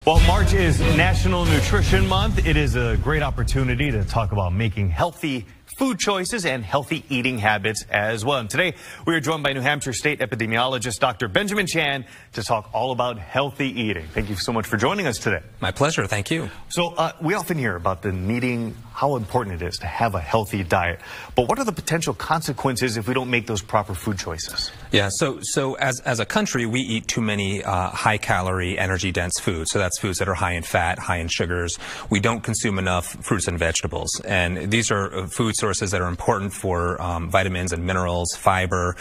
Well, March is National Nutrition Month. It is a great opportunity to talk about making healthy food choices and healthy eating habits as well. And today, we are joined by New Hampshire State epidemiologist Dr. Benjamin Chan to talk all about healthy eating. Thank you so much for joining us today. My pleasure. Thank you. So we often hear about how important it is to have a healthy diet. But what are the potential consequences if we don't make those proper food choices? Yeah, so as a country, we eat too many high-calorie, energy-dense foods. So that's foods that are high in fat, high in sugars. We don't consume enough fruits and vegetables. And these are food sources that are important for vitamins and minerals, fiber.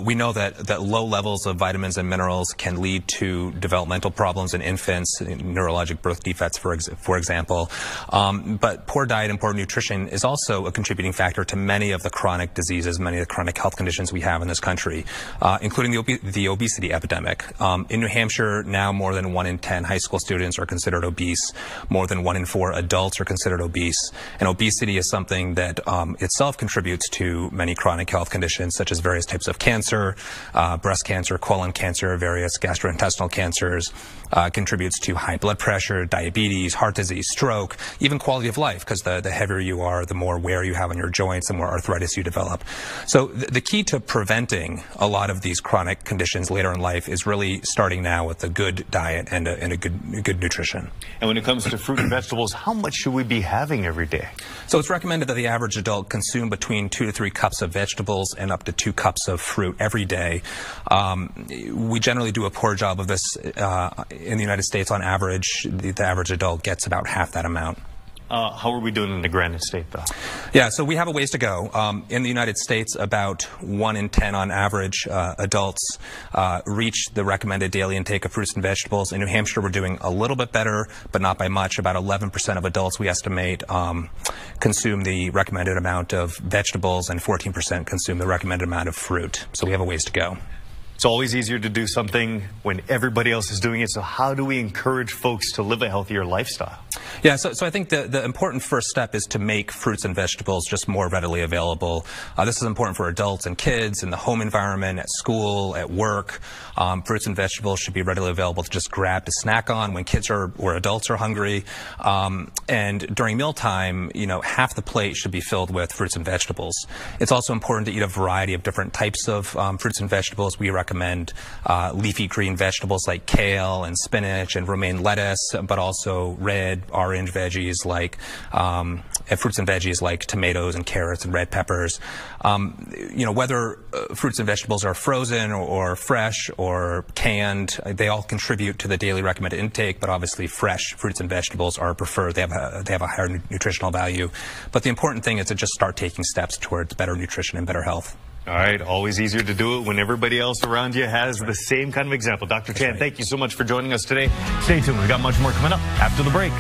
We know that low levels of vitamins and minerals can lead to developmental problems in infants, neurologic birth defects, for example. But poor diet and poor nutrition is also a contributing factor to many of the chronic diseases, many of the chronic health conditions we have in this country, including the obesity epidemic. In New Hampshire, now more than 1 in 10 high school students are considered obese. More than 1 in 4 adults are considered obese. And obesity is something that itself contributes to many chronic health conditions, such as various types of cancer, breast cancer, colon cancer, various gastrointestinal cancers, contributes to high blood pressure, diabetes, heart disease, stroke, even quality of life, because the heavier you are, the more wear you have on your joints, the more arthritis you develop. So the key to preventing a lot of these chronic conditions later in life is really starting now with a good diet and a good nutrition. And when it comes to fruit and vegetables, how much should we be having every day? So it's recommended that the average adult consume between 2 to 3 cups of vegetables and up to 2 cups of fruit every day. We generally do a poor job of this in the United States. On average, the average adult gets about half that amount. How are we doing in the Granite State, though? Yeah, so we have a ways to go. In the United States, about 1 in 10 on average adults reach the recommended daily intake of fruits and vegetables. In New Hampshire, we're doing a little bit better, but not by much. About 11% of adults, we estimate, consume the recommended amount of vegetables, and 14% consume the recommended amount of fruit. So we have a ways to go. It's always easier to do something when everybody else is doing it. So how do we encourage folks to live a healthier lifestyle? Yeah, so I think the important first step is to make fruits and vegetables just more readily available. This is important for adults and kids in the home environment, at school, at work. Fruits and vegetables should be readily available to just grab to snack on when kids or adults are hungry. And during mealtime, half the plate should be filled with fruits and vegetables. It's also important to eat a variety of different types of fruits and vegetables. We recommend leafy green vegetables like kale and spinach and romaine lettuce, but also red, orange veggies like fruits and veggies like tomatoes and carrots and red peppers. Whether fruits and vegetables are frozen or fresh or canned, they all contribute to the daily recommended intake, but obviously fresh fruits and vegetables are preferred. They have a higher nutritional value. But the important thing is to just start taking steps towards better nutrition and better health. All right, always easier to do it when everybody else around you has the same kind of example. Dr. Chan, thank you so much for joining us today. Stay tuned. We've got much more coming up after the break.